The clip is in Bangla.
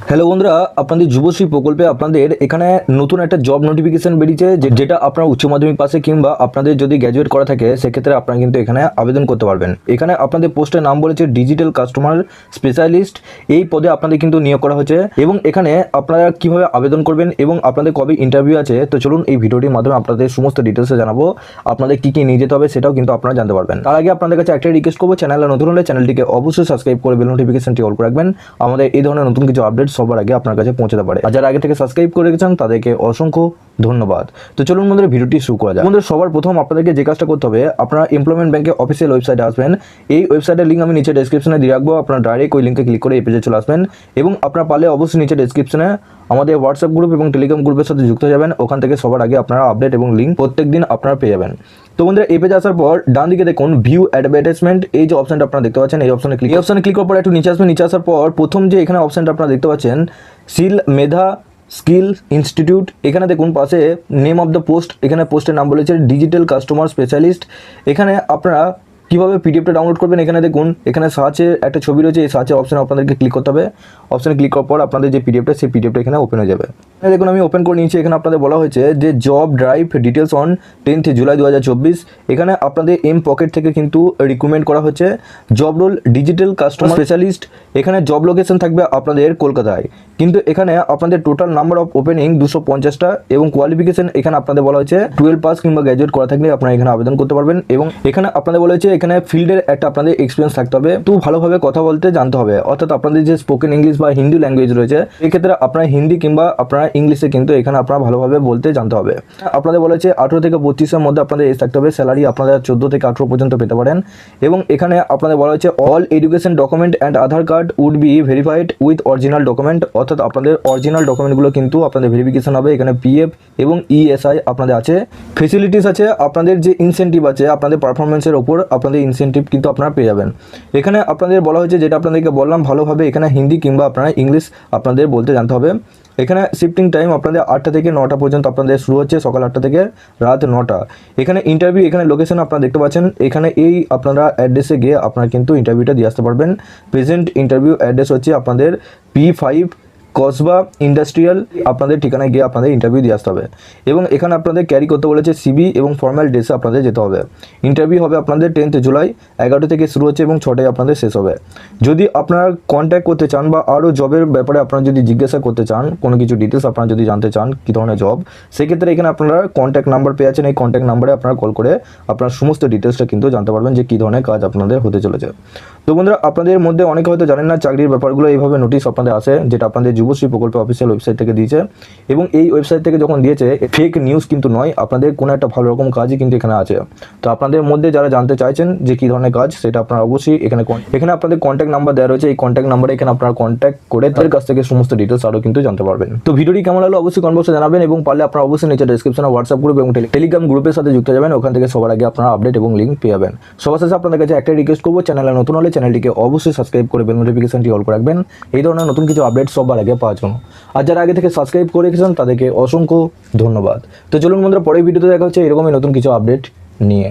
হ্যালো বন্ধুরা, আপনাদের যুবশ্রী প্রকল্পে আপনাদের এখানে নতুন একটা জব নোটিফিকেশন বেরিয়েছে, যেটা আপনার উচ্চ মাধ্যমিক পাশে কিংবা আপনাদের যদি গ্র্যাজুয়েট করা থাকে সেক্ষেত্রে আপনারা কিন্তু এখানে আবেদন করতে পারবেন। এখানে আপনাদের পোস্টের নাম বলেছে ডিজিটাল কাস্টমার স্পেশালিস্ট। এই পদে আপনাদের কিন্তু নিয়োগ করা হয়েছে এবং এখানে আপনারা কিভাবে আবেদন করবেন এবং আপনাদের কবে ইন্টারভিউ আছে, তো চলুন এই ভিডিওটির মাধ্যমে আপনাদের সমস্ত ডিটেলসে জানাবো। আপনাদের কী কী নিয়ে যেতে হবে সেটাও কিন্তু আপনারা জানতে পারবেন। তার আগে আপনাদের কাছে একটা রিকোয়েস্ট করবো, চ্যানেলে নতুন হলে চ্যানেলটিকে অবশ্যই সাবস্ক্রাইব করে বেল নোটিফিকেশনটি অল করে রাখবেন। আমাদের এই ধরনের নতুন কিছু আপডেট সবার আগে আপনার কাছে পৌঁছাতে পারে। আর যারা আগে থেকে সাবস্ক্রাইব করে রেখেছেন তাদেরকে অসংখ্য ধন্যবাদ। তো চলুন বন্ধুরা ভিডিওটি শুরু করা যাক। বন্ধুরা সবার প্রথম আপনাদেরকে যে কাজটা করতে হবে, আপনারা এমপ্লয়মেন্ট ব্যাংকের অফিসিয়াল ওয়েবসাইটে আসবেন। এই ওয়েবসাইটের লিঙ্ক আমি নিচে ডেসক্রিপশনে দিয়ে রাখবো, আপনারা ডাইরেক্ট ওই লিঙ্কে ক্লিক করে এই পেজে চলে আসবেন এবং আপনারা পারলে অবশ্যই নিচে ডেসক্রিপশনে আমাদের হোয়াটসঅ্যাপ গ্রুপ এবং টেলিগ্রাম গ্রুপের সাথে যুক্ত হয়ে যাবেন। ওখান থেকে সবার আগে আপনারা আপডেট এবং লিঙ্ক প্রত্যেকদিন আপনারা পেয়ে যাবেন। তো বন্ধুরা এই পেজে আসার পর ডান দিকে দেখুন ভিউ অ্যাডভার্টাইজমেন্ট, এই যে অপশনটা আপনারা দেখতে পাচ্ছেন এই অপশনে ক্লিক করার পর একটু নিচে আসবেন। নিচে আসার পর প্রথম যে এখানে অপশনটা আপনারা দেখতে পাচ্ছেন সিল মেধা স্কিল ইনস্টিটিউট, এখানে দেখুন পাশে নেম অফ দ্য পোস্ট, এখানে পোস্টের নাম বলেছে ডিজিটাল কাস্টমার স্পেশালিস্ট। এখানে আপনারা কীভাবে পিডিএফটা ডাউনলোড করবেন, এখানে দেখুন এখানে সার্চের একটা ছবি রয়েছে, এই সার্চের অপশনে আপনাদেরকে ক্লিক করতে হবে। অপশনে ক্লিক করার পর আপনাদের যে পিডিএফটা সেই পিডিএফটা এখানে ওপেন হয়ে যাবে। দেখুন আমি ওপেন করে নিয়েছি। এখানে আপনাদের বলা হয়েছে যে job drive details on 10 July 2024। এখানে আপনাদের এম পকেট থেকে কিন্তু রিক্রুটমেন্ট করা হচ্ছে। Job role digital customer specialist. এখানে জব লোকেশন থাকবে আপনাদের কলকাতায়, কিন্তু এখানে আপনাদের টোটাল নাম্বার অফ ওপেনিং 250টা এবং কোয়ালিফিকেশন এখানে আপনাদের বলা হয়েছে 12 পাস কিংবা গ্র্যাজুয়েট করা থাকলে আপনারা এখানে আবেদন করতে পারবেন। এবং এখানে আপনাদের বলা হয়েছে এখানে ফিল্ডের একটা আপনাদের এক্সপিরিয়েন্স থাকতে হবে, তো ভালোভাবে কথা বলতে জানতে হবে, অর্থাৎ আপনাদের যে স্পোকেন ইংলিশ বা হিন্দি ল্যাঙ্গুয়েজ রয়েছে এক্ষেত্রে আপনারা হিন্দি কিংবা আপনারা ইংলিশে কিন্তু এখানে আপনারা ভালোভাবে বলতে জানতে হবে। আপনাদের বলা হয়েছে 18 থেকে 32-এর মধ্যে আপনাদের এজ থাকতে হবে। স্যালারি আপনারা 14 থেকে 18 পর্যন্ত পেতে পারেন। এবং এখানে আপনাদের বলা হয়েছে all education document and Aadhaar card would be verified with original document, অর্থাৎ আপনাদের অরিজিনাল ডকুমেন্টগুলো কিন্তু আপনাদের ভেরিফিকেশন হবে। এখানে পিএফ এবং ইএসআই আপনাদের আছে। ফেসিলিটিস আছে, আপনাদের যে ইনসেন্টিভ আছে আপনাদের পারফরমেন্সের ওপর আপনাদের ইনসেন্টিভ কিন্তু আপনারা পেয়ে যাবেন। এখানে আপনাদের বলা হয়েছে, যেটা আপনাদেরকে বললাম, ভালোভাবে এখানে হিন্দি কিংবা আপনারা ইংলিশ আপনাদের বলতে জানতে হবে। এখানে শিফটিং টাইম আপনাদের 8টা থেকে 9টা পর্যন্ত আপনাদের শুরু হচ্ছে, সকাল 8টা থেকে রাত 9টা। এখানে ইন্টারভিউ, এখানে লোকেশন আপনারা দেখতে পাচ্ছেন। এখানে এই আপনারা অ্যাড্রেসে গিয়ে আপনারা কিন্তু ইন্টারভিউটা দিয়ে আসতে পারবেন। প্রেজেন্ট ইন্টারভিউ অ্যাড্রেস হচ্ছে আপনাদের P5 কসবা ইন্ডাস্ট্রিয়াল, আপনাদের ঠিকানায় গিয়ে আপনাদের ইন্টারভিউ দিয়ে আসতে হবে। এবং এখানে আপনাদের ক্যারি করতে বলেছে সিবি এবং ফর্মাল ড্রেসে আপনাদের যেতে হবে। ইন্টারভিউ হবে আপনাদের 10 জুলাই 11টা থেকে শুরু হচ্ছে এবং 6টায় আপনাদের শেষ হবে। যদি আপনারা কন্ট্যাক্ট করতে চান বা আরও জবের ব্যাপারে আপনারা যদি জিজ্ঞাসা করতে চান, কোনো কিছু ডিটেলস আপনারা যদি জানতে চান কী ধরনের জব, সেক্ষেত্রে এখানে আপনারা কন্ট্যাক্ট নাম্বার পেয়ে আছেন। এই কন্ট্যাক্ট নাম্বারে আপনারা কল করে আপনার সমস্ত ডিটেলসটা কিন্তু জানতে পারবেন যে কী ধরনের কাজ আপনাদের হতে চলেছে। তো বন্ধুরা আপনাদের মধ্যে অনেকে হয়তো জানেন না চাকরির ব্যাপারগুলো, এইভাবে নোটিশ আপনাদের আসে, যেটা আপনাদের যুবশ্রী প্রকল্প অফিসিয়াল ওয়েবসাইট থেকে দিয়েছে। এবং এই ওয়েবসাইট থেকে যখন দিয়েছে ফেক নিউজ কিন্তু নয়, আপনাদের কোনো একটা ভালো রকম কাজই কিন্তু এখানে আছে। তো আপনাদের মধ্যে যারা জানতে চাইছেন যে কী ধরনের কাজ, সেটা আপনারা অবশ্যই এখানে আপনাদের কন্ট্যাক্ট নাম্বার দেওয়া রয়েছে। এই কন্ট্যাক্ট নাম্বারে এখানে আপনারা কন্ট্যাক্ট করে তাদের কাছ থেকে সমস্ত ডিটেলস আরও কিন্তু জানতে পারবেন। তো ভিডিওটি কেমন লাগলো অবশ্যই কমেন্ট বক্সে জানাবেন এবং পারলে আপনারা অবশ্যই নিচে ডেসক্রিপশনে হোয়াটসঅ্যাপ গ্রুপ এবং টেলিগ্রাম গ্রুপের সাথে যুক্ত যাবেন। ওখান থেকে সবার আগে আপনারা আপডেট এবং লিঙ্ক পেয়ে যাবেন। সবার শেষে আপনাদের কাছে একটা রিকোয়েস্ট করবো, চ্যানেলে নতুন হলে চ্যানেলটিকে অবশ্যই সাবস্ক্রাইব করে বেল নোটিফিকেশনটি অল করে রাখবেন এই ধরনের নতুন কিছু আপডেট সবার আগে পাওয়ার জন্য। আর যারা আগে থেকে সাবস্ক্রাইব করে রেখেছেন তাদেরকে অসংখ্য ধন্যবাদ। তো চলুন বন্ধুরা পরের ভিডিওতে দেখা হচ্ছে এরকমই নতুন কিছু আপডেট নিয়ে।